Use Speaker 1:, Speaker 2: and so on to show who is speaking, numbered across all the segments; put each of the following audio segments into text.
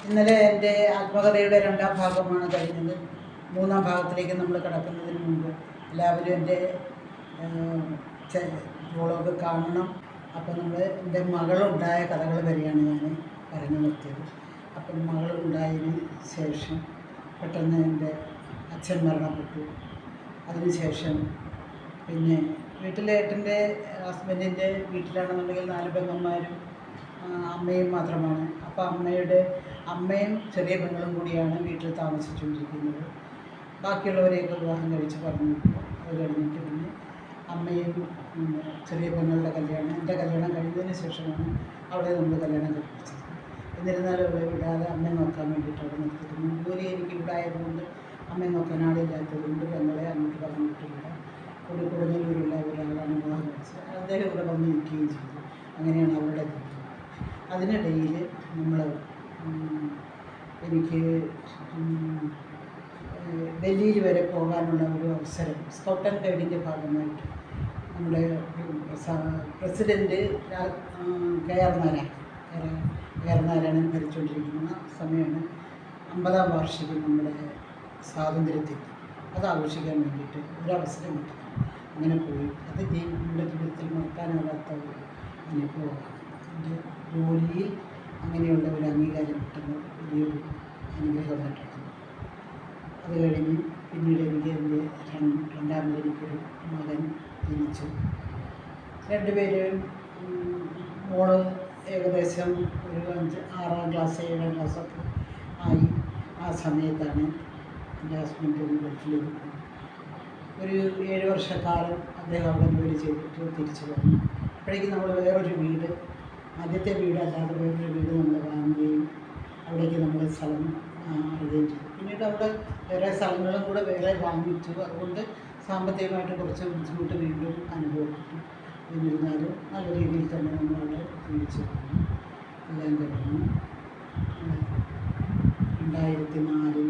Speaker 1: ഇന്നലെ എൻ്റെ ആത്മകഥയുടെ 2ാം ഭാഗമാണ് കഴിഞ്ഞത്. 3ാം ഭാഗത്തിലേക്ക് നമ്മൾ കടക്കുന്നതിന് മുമ്പ് എല്ലാവരും എൻ്റെ വ്ളോഗ് കാണണം. അപ്പോൾ നമ്മൾ എൻ്റെ മകളുണ്ടായ കഥകൾ വരെയാണ് ഞാൻ പറഞ്ഞു നിർത്തിയത്. അപ്പം മകളുണ്ടായതിന് ശേഷം പെട്ടെന്ന് എൻ്റെ അച്ഛൻ മരണപ്പെട്ടു. അതിനുശേഷം പിന്നെ വീട്ടിലെ ഏട്ടൻ്റെ ഹസ്ബൻഡിൻ്റെ വീട്ടിലാണെന്നുണ്ടെങ്കിൽ 4 പെങ്ങന്മാരും അമ്മയും മാത്രമാണ്. അപ്പോൾ അമ്മയും ചെറിയ പെങ്ങളും കൂടിയാണ് വീട്ടിൽ താമസിച്ചുകൊണ്ടിരിക്കുന്നത്. ബാക്കിയുള്ളവരെയൊക്കെ വിവാഹം കഴിച്ച് പറഞ്ഞു വിട്ടു. അത് കഴിഞ്ഞിട്ട് പിന്നെ അമ്മയും ചെറിയ പെങ്ങളുടെ കല്യാണം, എൻ്റെ കല്യാണം കഴിഞ്ഞതിന് ശേഷമാണ് അവിടെ നമ്മൾ കല്യാണം കഴിപ്പിച്ചത്. എന്നിരുന്നാലും അവളെ വിടാതെ അമ്മയെ നോക്കാൻ വേണ്ടിയിട്ട് അവിടെ നിർത്തിയിരുന്നു. ജോലി എനിക്ക് ഇവിടെ ആയതുകൊണ്ട് അമ്മയെ നോക്കാൻ ആളില്ലാത്തതുകൊണ്ട് പെങ്ങളെ അങ്ങോട്ട് പറഞ്ഞു വിട്ടില്ല. കൊടുങ്ങല്ലൂരുള്ള ഒരാളാണ് വിവാഹം കഴിച്ചത്. അദ്ദേഹം ഇവിടെ വന്ന് നിൽക്കുകയും ചെയ്തു. അങ്ങനെയാണ് അവരുടെ ജീവിതം. അതിനിടയിൽ എനിക്ക് ഡൽഹിയിൽ വരെ പോകാനുള്ള ഒരു അവസരം സ്കൗട്ട് ആൻഡ് ഗൈഡിൻ്റെ ഭാഗമായിട്ട് നമ്മുടെ പ്രസിഡൻറ്റ് കെ.ആർ. നാരായണൻ ഭരിച്ചുകൊണ്ടിരിക്കുന്ന സമയമാണ് 50ാം വാർഷികം നമ്മുടെ സ്വാതന്ത്ര്യത്തിൽ. അത് ആഘോഷിക്കാൻ വേണ്ടിയിട്ട് ഒരവസരം കിട്ടി. അങ്ങനെ പോയി. അത് നമ്മുടെ ജീവിതത്തിൽ മറക്കാനാകാത്ത ഒരു അനുഭവമാണ്. എൻ്റെ ജോലിയിൽ അങ്ങനെയുള്ള ഒരു അംഗീകാരം കിട്ടുന്ന വലിയൊരു അനുഗ്രഹമായിട്ടാണ്. അത് കഴിഞ്ഞ് പിന്നീട് എൻ്റെ രണ്ടാമത് എനിക്കൊരു മകൻ ജനിച്ചു. 2 പേരും മോള് ഏകദേശം ഒരു 6ാം ക്ലാസ് 7ാം ക്ലാസ്സൊക്കെ ആയി. ആ സമയത്താണ് എൻ്റെ ഹസ്ബൻഡ് ഗൾഫിലേക്ക് പോയി. ഒരു 7 വർഷക്കാലം അദ്ദേഹം അവിടെ ജോലി ചെയ്തിട്ട് തിരിച്ചു വന്നു. അപ്പോഴേക്കും നമ്മൾ വേറൊരു വീട്, ആദ്യത്തെ വീടല്ലാതെ വേറൊരു വീട് നമ്മൾ വാങ്ങുകയും അവിടേക്ക് നമ്മൾ സ്ഥലം മാറുകയും ചെയ്തു. പിന്നീട് അവിടെ വേറെ സ്ഥലങ്ങളും കൂടെ വേറെ വാങ്ങിച്ചു. അതുകൊണ്ട് സാമ്പത്തികമായിട്ട് കുറച്ച് ബുദ്ധിമുട്ട് വീണ്ടും അനുഭവപ്പെട്ടു. എന്നിരുന്നാലും നല്ല രീതിയിൽ തന്നെ നമ്മളവിടെ ജീവിച്ചു പോകുന്നു. എല്ലാം കഴിഞ്ഞു 2004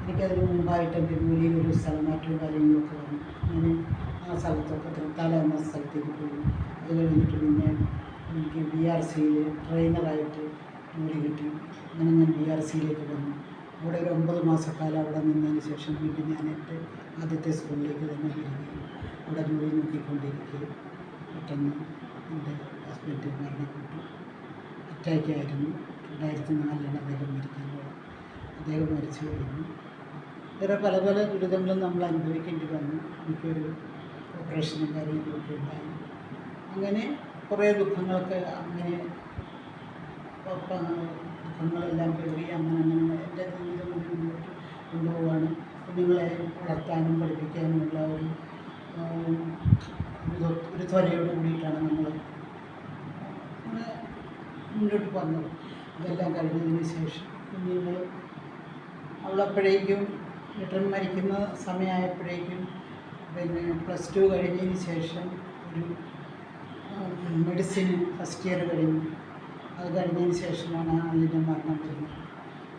Speaker 1: എനിക്കതിന് മുമ്പായിട്ട് എൻ്റെ ജോലിയിൽ ഒരു സ്ഥലമാറ്റവും കാര്യങ്ങളൊക്കെ വന്നു. അങ്ങനെ ആ സ്ഥലത്തൊക്കെ തൃത്താല എന്ന സ്ഥലത്തേക്ക് പോയി. അത് കഴിഞ്ഞിട്ട് പിന്നെ എനിക്ക് BRCയിൽ ട്രെയിനറായിട്ട് ജോലി കിട്ടി. അങ്ങനെ ഞാൻ BRCയിലേക്ക് വന്നു. അവിടെ ഒരു 9 മാസക്കാലം അവിടെ നിന്നതിന് ശേഷം വീണ്ടും ഞാൻ എൻ്റെ ആദ്യത്തെ സ്കൂളിലേക്ക് തന്നെ വരികയും അവിടെ ജോലി നോക്കിക്കൊണ്ടിരിക്കുകയും പെട്ടെന്ന് എൻ്റെ ഹസ്ബൻഡ് മരണപ്പെട്ടു. അറ്റാക്കായിരുന്നു. 2004 അദ്ദേഹം മരിക്കുന്നത്. അദ്ദേഹം മരിച്ചു കഴിഞ്ഞു. വേറെ പല ദുരിതങ്ങളും നമ്മൾ അനുഭവിക്കേണ്ടി വന്നു. എനിക്കൊരു ഓപ്പറേഷനും കാര്യങ്ങളൊക്കെ ഉണ്ടായി. അങ്ങനെ കുറേ ദുഃഖങ്ങളൊക്കെ അങ്ങനെ ദുഃഖങ്ങളെല്ലാം കയറി അങ്ങനെ എൻ്റെ ജീവിതം മുന്നോട്ട് കൊണ്ടുപോകാണ്. കുഞ്ഞുങ്ങളെ വളർത്താനും പഠിപ്പിക്കാനുമുള്ള ഒരു ത്വരയോട് കൂടിയിട്ടാണ് നമ്മൾ മുന്നോട്ട് വന്നത്. ഇതെല്ലാം കഴിഞ്ഞതിന് ശേഷം കുഞ്ഞുങ്ങൾ അവളപ്പോഴേക്കും ഏട്ടൻ മരിക്കുന്ന സമയമായപ്പോഴേക്കും പിന്നെ +2 കഴിഞ്ഞതിന് ശേഷം ഒരു മെഡിസിൻ ഫസ്റ്റ് ഇയർ കഴിഞ്ഞു. അത് കഴിഞ്ഞതിന് ശേഷമാണ് അതിൻ്റെ മരണം വരുന്നത്.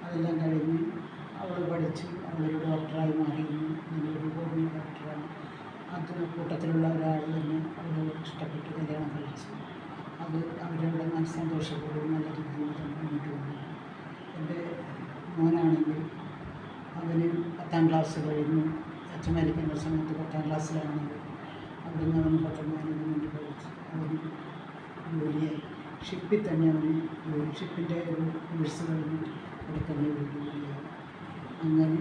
Speaker 1: അതെല്ലാം കഴിഞ്ഞ് അവൾ പഠിച്ചു. അവളൊരു ഡോക്ടറായി മാറിയിരുന്നു. നല്ലൊരു ഹോമിയോ ഡോക്ടറാണ്. അതിന് കൂട്ടത്തിലുള്ള ഒരാൾ തന്നെ അവൾ ഇഷ്ടപ്പെട്ട് കല്യാണം കഴിച്ചു. അത് അവരുടെ സന്തോഷപൂർവ്വം നല്ല രീതിയിൽ തന്നെ മുന്നോട്ട് വന്നു. എൻ്റെ മോനാണെങ്കിൽ അവന് 10ാം ക്ലാസ് കഴിഞ്ഞു. അച്ഛൻ മരിക്കുന്ന സമയത്ത് 10ാം ക്ലാസ്സിലാണ്. അവിടെ നിന്ന് അവന് 10 മാനേജ്മെൻറ്റ് പഠിച്ചു. അവന് ജോലിയായി. ഷിപ്പിൽ തന്നെ അവന് ഷിപ്പിൻ്റെ ഒരു കോഴ്സ് കഴിഞ്ഞിട്ട് അവിടെ തന്നെ ഒരു ജോലിയായി. അങ്ങനെ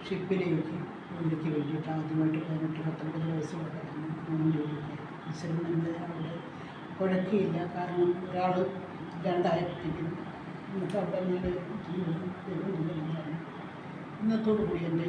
Speaker 1: ഷിപ്പിലേക്ക് ജോലിക്ക് വേണ്ടിയിട്ട് ആദ്യമായിട്ട് 18-19 വയസ്സുള്ള അവൻ ജോലിക്കായി. ഈശ്വരൻ നമ്മളെ അവിടെ കുഴക്കിയില്ല. കാരണം ഒരാൾ ഇല്ലാണ്ടായപ്പോഴത്തേക്കും നമുക്ക് അവിടെ നല്ല ജീവിതം ഇന്നത്തോടു കൂടി എൻ്റെ ഈ